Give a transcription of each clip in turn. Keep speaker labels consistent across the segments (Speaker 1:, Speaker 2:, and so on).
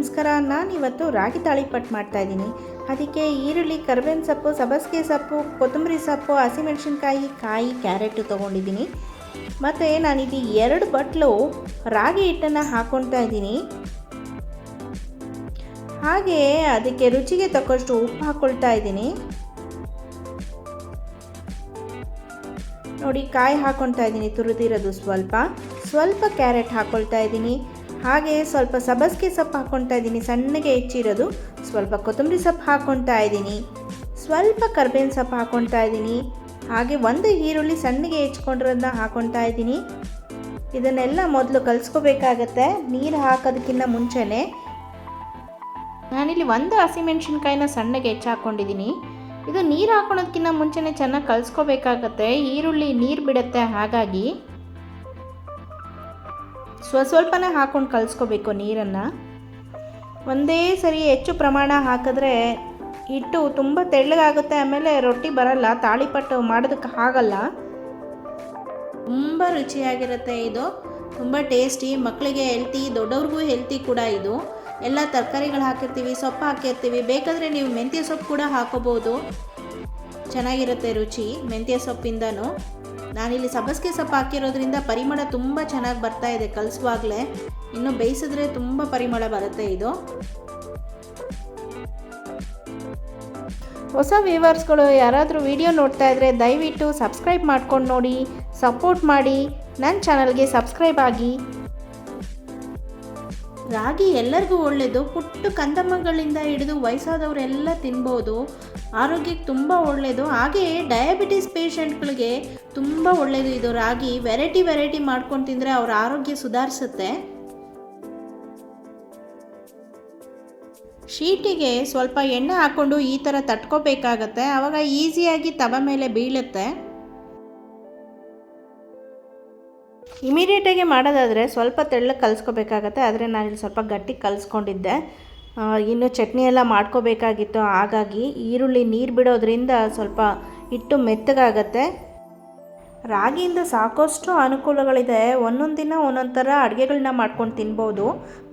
Speaker 1: ನಮಸ್ಕಾರ. ನಾನಿವತ್ತು ರಾಗಿ ತಾಳಿಪಟ್ಟು ಮಾಡ್ತಾಯಿದ್ದೀನಿ. ಅದಕ್ಕೆ ಈರುಳ್ಳಿ, ಕರಿಬೇವಿನ ಸೊಪ್ಪು, ಸಬ್ಬಸಿಗೆ ಸೊಪ್ಪು, ಕೊತ್ತಂಬರಿ ಸೊಪ್ಪು, ಹಸಿಮೆಣಸಿನ್ಕಾಯಿ, ಕಾಯಿ, ಕ್ಯಾರೆಟು ತೊಗೊಂಡಿದ್ದೀನಿ. ಮತ್ತು ನಾನಿದು 2 ಬಟ್ಲು ರಾಗಿ ಹಿಟ್ಟನ್ನು ಹಾಕ್ಕೊಳ್ತಾ ಇದ್ದೀನಿ. ಹಾಗೆ ಅದಕ್ಕೆ ರುಚಿಗೆ ತಕ್ಕಷ್ಟು ಉಪ್ಪು ಹಾಕ್ಕೊಳ್ತಾ ಇದ್ದೀನಿ. ನೋಡಿ, ಕಾಯಿ ಹಾಕ್ಕೊಳ್ತಾ ಇದ್ದೀನಿ, ತುರಿದಿರೋದು ಸ್ವಲ್ಪ ಕ್ಯಾರೆಟ್ ಹಾಕ್ಕೊಳ್ತಾ ಇದ್ದೀನಿ. ಹಾಗೆ ಸ್ವಲ್ಪ ಸಬ್ಬಸಿಗೆ ಸೊಪ್ಪು ಹಾಕ್ಕೊಳ್ತಾ ಇದ್ದೀನಿ, ಸಣ್ಣಗೆ ಹೆಚ್ಚಿರೋದು. ಸ್ವಲ್ಪ ಕೊತ್ತಂಬರಿ ಸೊಪ್ಪು ಹಾಕ್ಕೊಳ್ತಾ ಇದ್ದೀನಿ, ಸ್ವಲ್ಪ ಕರಿಬೇವಿನ ಸೊಪ್ಪು ಹಾಕ್ಕೊಳ್ತಾ ಇದ್ದೀನಿ. ಹಾಗೆ 1 ಈರುಳ್ಳಿ ಸಣ್ಣಗೆ ಹೆಚ್ಕೊಂಡಿರೋದನ್ನ ಹಾಕ್ಕೊಳ್ತಾ ಇದ್ದೀನಿ. ಇದನ್ನೆಲ್ಲ ಮೊದಲು ಕಲಿಸ್ಕೋಬೇಕಾಗತ್ತೆ ನೀರು ಹಾಕೋದಕ್ಕಿಂತ ಮುಂಚೆನೇ. ನಾನಿಲ್ಲಿ 1 ಹಸಿಮೆಣಸಿನ್ಕಾಯಿನ ಸಣ್ಣಗೆ ಹಾಕ್ಕೊಂಡಿದ್ದೀನಿ. ಇದು ನೀರು ಹಾಕ್ಕೊಳೋದಕ್ಕಿಂತ ಮುಂಚೆನೇ ಚೆನ್ನಾಗಿ ಕಲಿಸ್ಕೋಬೇಕಾಗತ್ತೆ. ಈರುಳ್ಳಿ ನೀರು ಬಿಡುತ್ತೆ, ಹಾಗಾಗಿ ಸ್ವಲ್ಪನೇ ಹಾಕ್ಕೊಂಡು ಕಲಿಸ್ಕೋಬೇಕು ನೀರನ್ನು. ಒಂದೇ ಸರಿ ಹೆಚ್ಚು ಪ್ರಮಾಣ ಹಾಕಿದ್ರೆ ಹಿಟ್ಟು ತುಂಬ ತೆಳ್ಳಗಾಗುತ್ತೆ, ಆಮೇಲೆ ರೊಟ್ಟಿ ಬರಲ್ಲ, ತಾಳಿಪಟ್ಟು ಮಾಡೋದಕ್ಕೆ ಆಗಲ್ಲ. ತುಂಬ ರುಚಿಯಾಗಿರುತ್ತೆ ಇದು, ತುಂಬ ಟೇಸ್ಟಿ, ಮಕ್ಕಳಿಗೆ ಹೆಲ್ತಿ, ದೊಡ್ಡವ್ರಿಗೂ ಹೆಲ್ತಿ ಕೂಡ. ಇದು ಎಲ್ಲ ತರಕಾರಿಗಳು ಹಾಕಿರ್ತೀವಿ, ಸೊಪ್ಪು ಹಾಕಿರ್ತೀವಿ. ಬೇಕಾದರೆ ನೀವು ಮೆಂತ್ಯ ಸೊಪ್ಪು ಕೂಡ ಹಾಕೋಬೋದು, ಚೆನ್ನಾಗಿರುತ್ತೆ ರುಚಿ ಮೆಂತ್ಯ ಸೊಪ್ಪಿಂದನೂ. ನಾನಿಲ್ಲಿ ಸಬ್ಬಸಿಗೆ ಸೊಪ್ಪು ಹಾಕಿರೋದ್ರಿಂದ ಪರಿಮಳ ತುಂಬ ಚೆನ್ನಾಗಿ ಬರ್ತಾ ಇದೆ ಕಲಿಸುವಾಗಲೇ. ಇನ್ನು ಬೇಯಿಸಿದ್ರೆ ತುಂಬ ಪರಿಮಳ ಬರುತ್ತೆ ಇದು. ಹೊಸ ವ್ಯೂವರ್ಸ್ಗಳು ಯಾರಾದರೂ ವಿಡಿಯೋ ನೋಡ್ತಾ ಇದ್ದರೆ ದಯವಿಟ್ಟು ಸಬ್ಸ್ಕ್ರೈಬ್ ಮಾಡ್ಕೊಂಡು ನೋಡಿ, ಸಪೋರ್ಟ್ ಮಾಡಿ, ನನ್ನ ಚಾನಲ್ಗೆ ಸಬ್ಸ್ಕ್ರೈಬ್ ಆಗಿ. ರಾಗಿ ಎಲ್ಲರಿಗೂ ಒಳ್ಳೆಯದು. ಪುಟ್ಟ ಕಂದಮ್ಮಗಳಿಂದ ಹಿಡಿದು ವಯಸ್ಸಾದವರೆಲ್ಲ ತಿನ್ಬೋದು, ಆರೋಗ್ಯಕ್ಕೆ ತುಂಬ ಒಳ್ಳೆಯದು. ಹಾಗೆ ಡಯಾಬಿಟಿಸ್ ಪೇಷಂಟ್ಗಳಿಗೆ ತುಂಬ ಒಳ್ಳೆಯದು ಇದು ರಾಗಿ. ವೆರೈಟಿ ಮಾಡ್ಕೊಂಡು ತಿಂದರೆ ಅವರ ಆರೋಗ್ಯ ಸುಧಾರಿಸುತ್ತೆ. ಶೀಟಿಗೆ ಸ್ವಲ್ಪ ಎಣ್ಣೆ ಹಾಕ್ಕೊಂಡು ಈ ಥರ ತಟ್ಕೋಬೇಕಾಗತ್ತೆ, ಆವಾಗ ಈಸಿಯಾಗಿ ತವ ಮೇಲೆ ಬೀಳುತ್ತೆ. ಇಮಿಡಿಯೇಟಾಗಿ ಮಾಡೋದಾದರೆ ಸ್ವಲ್ಪ ತೆಳ್ಳಗೆ ಕಲಿಸ್ಕೋಬೇಕಾಗತ್ತೆ, ಆದರೆ ನಾನಿಲ್ಲಿ ಸ್ವಲ್ಪ ಗಟ್ಟಿ ಕಲಿಸ್ಕೊಂಡಿದ್ದೆ. ಇನ್ನು ಚಟ್ನಿ ಎಲ್ಲ ಮಾಡ್ಕೋಬೇಕಾಗಿತ್ತು, ಹಾಗಾಗಿ ಈರುಳ್ಳಿ ನೀರು ಬಿಡೋದ್ರಿಂದ ಸ್ವಲ್ಪ ಹಿಟ್ಟು ಮೆತ್ತಗಾಗತ್ತೆ. ರಾಗಿಯಿಂದ ಸಾಕಷ್ಟು ಅನುಕೂಲಗಳಿದೆ. ಒಂದೊಂದು ದಿನ ಒಂದೊಂದು ಥರ ಅಡುಗೆಗಳನ್ನ ಮಾಡ್ಕೊಂಡು ತಿನ್ಬೋದು,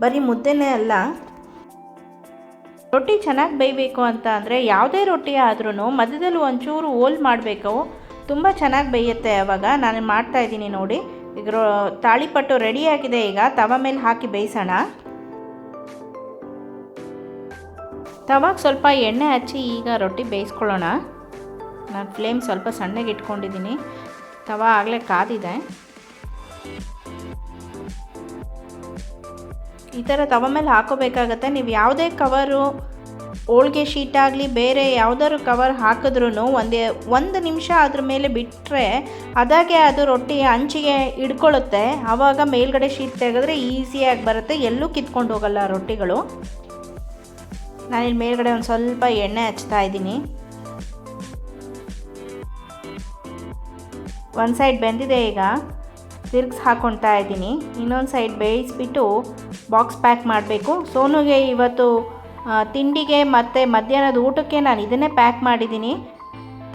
Speaker 1: ಬರೀ ಮುದ್ದೆನೇ ಅಲ್ಲ. ರೊಟ್ಟಿ ಚೆನ್ನಾಗಿ ಬೇಯಬೇಕು ಅಂತ ಅಂದರೆ ಯಾವುದೇ ರೊಟ್ಟಿ ಆದ್ರೂ ಮಧ್ಯದಲ್ಲಿ ಒಂಚೂರು ಹೋಲ್ ಮಾಡಬೇಕು, ತುಂಬ ಚೆನ್ನಾಗಿ ಬೇಯುತ್ತೆ. ಆವಾಗ ನಾನು ಮಾಡ್ತಾಯಿದ್ದೀನಿ ನೋಡಿ. ಈಗ ತಾಳಿಪಟ್ಟು ರೆಡಿಯಾಗಿದೆ. ಈಗ ತವ ಮೇಲೆ ಹಾಕಿ ಬೇಯಿಸೋಣ. ತವಾಗ ಸ್ವಲ್ಪ ಎಣ್ಣೆ ಹಚ್ಚಿ ಈಗ ರೊಟ್ಟಿ ಬೇಯಿಸ್ಕೊಳ್ಳೋಣ. ನಾನು ಫ್ಲೇಮ್ ಸ್ವಲ್ಪ ಸಣ್ಣಗೆ ಇಟ್ಕೊಂಡಿದ್ದೀನಿ, ತವ ಆಗಲೇ ಕಾದಿದೆ. ಈ ಥರ ತವ ಮೇಲೆ ಹಾಕೋಬೇಕಾಗತ್ತೆ. ನೀವು ಯಾವುದೇ ಕವರು, ಹೋಳಿಗೆ ಶೀಟ್ ಆಗಲಿ ಬೇರೆ ಯಾವುದಾದ್ರು ಕವರ್ ಹಾಕಿದ್ರೂ ಒಂದು ನಿಮಿಷ ಅದ್ರ ಮೇಲೆ ಬಿಟ್ಟರೆ ಅದಾಗೆ ಅದು ರೊಟ್ಟಿ ಅಂಚಿಗೆ ಹಿಡ್ಕೊಳ್ಳುತ್ತೆ. ಆವಾಗ ಮೇಲ್ಗಡೆ ಶೀಟ್ ತೆಗೆದ್ರೆ ಈಸಿಯಾಗಿ ಬರುತ್ತೆ, ಎಲ್ಲೂ ಕಿತ್ಕೊಂಡು ಹೋಗಲ್ಲ ರೊಟ್ಟಿಗಳು. ನಾನಿಲ್ಲಿ ಮೇಲ್ಗಡೆ ಒಂದು ಸ್ವಲ್ಪ ಎಣ್ಣೆ ಹಚ್ತಾ ಇದ್ದೀನಿ. ಒಂದು ಸೈಡ್ ಬೆಂದಿದೆ, ಈಗ ತಿರ್ಗಿಸಿ ಹಾಕ್ಕೊಳ್ತಾ ಇದ್ದೀನಿ. ಇನ್ನೊಂದು ಸೈಡ್ ಬೇಯಿಸ್ಬಿಟ್ಟು ಬಾಕ್ಸ್ ಪ್ಯಾಕ್ ಮಾಡಬೇಕು. ಸೋನುಗೆ ಇವತ್ತು ತಿಂಡಿಗೆ ಮತ್ತು ಮಧ್ಯಾಹ್ನದ ಊಟಕ್ಕೆ ನಾನು ಇದನ್ನೇ ಪ್ಯಾಕ್ ಮಾಡಿದ್ದೀನಿ.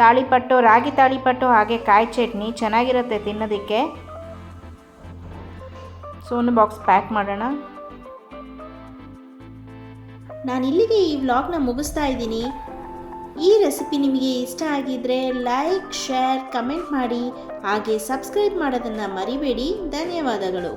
Speaker 1: ತಾಳಿಪಟ್ಟು, ರಾಗಿ ತಾಳಿಪಟ್ಟು, ಹಾಗೆ ಕಾಯಿ ಚಟ್ನಿ ಚೆನ್ನಾಗಿರುತ್ತೆ ತಿನ್ನೋದಕ್ಕೆ. ಸೋನು ಬಾಕ್ಸ್ ಪ್ಯಾಕ್ ಮಾಡೋಣ. ನಾನು ಇಲ್ಲಿಗೆ ಈ ವ್ಲಾಗ್ನ ಮುಗಿಸ್ತಾ ಇದ್ದೀನಿ. ಈ ರೆಸಿಪಿ ನಿಮಗೆ ಇಷ್ಟ ಆಗಿದ್ದರೆ ಲೈಕ್, ಶೇರ್, ಕಮೆಂಟ್ ಮಾಡಿ, ಹಾಗೆ ಸಬ್ಸ್ಕ್ರೈಬ್ ಮಾಡೋದನ್ನು ಮರಿಬೇಡಿ. ಧನ್ಯವಾದಗಳು.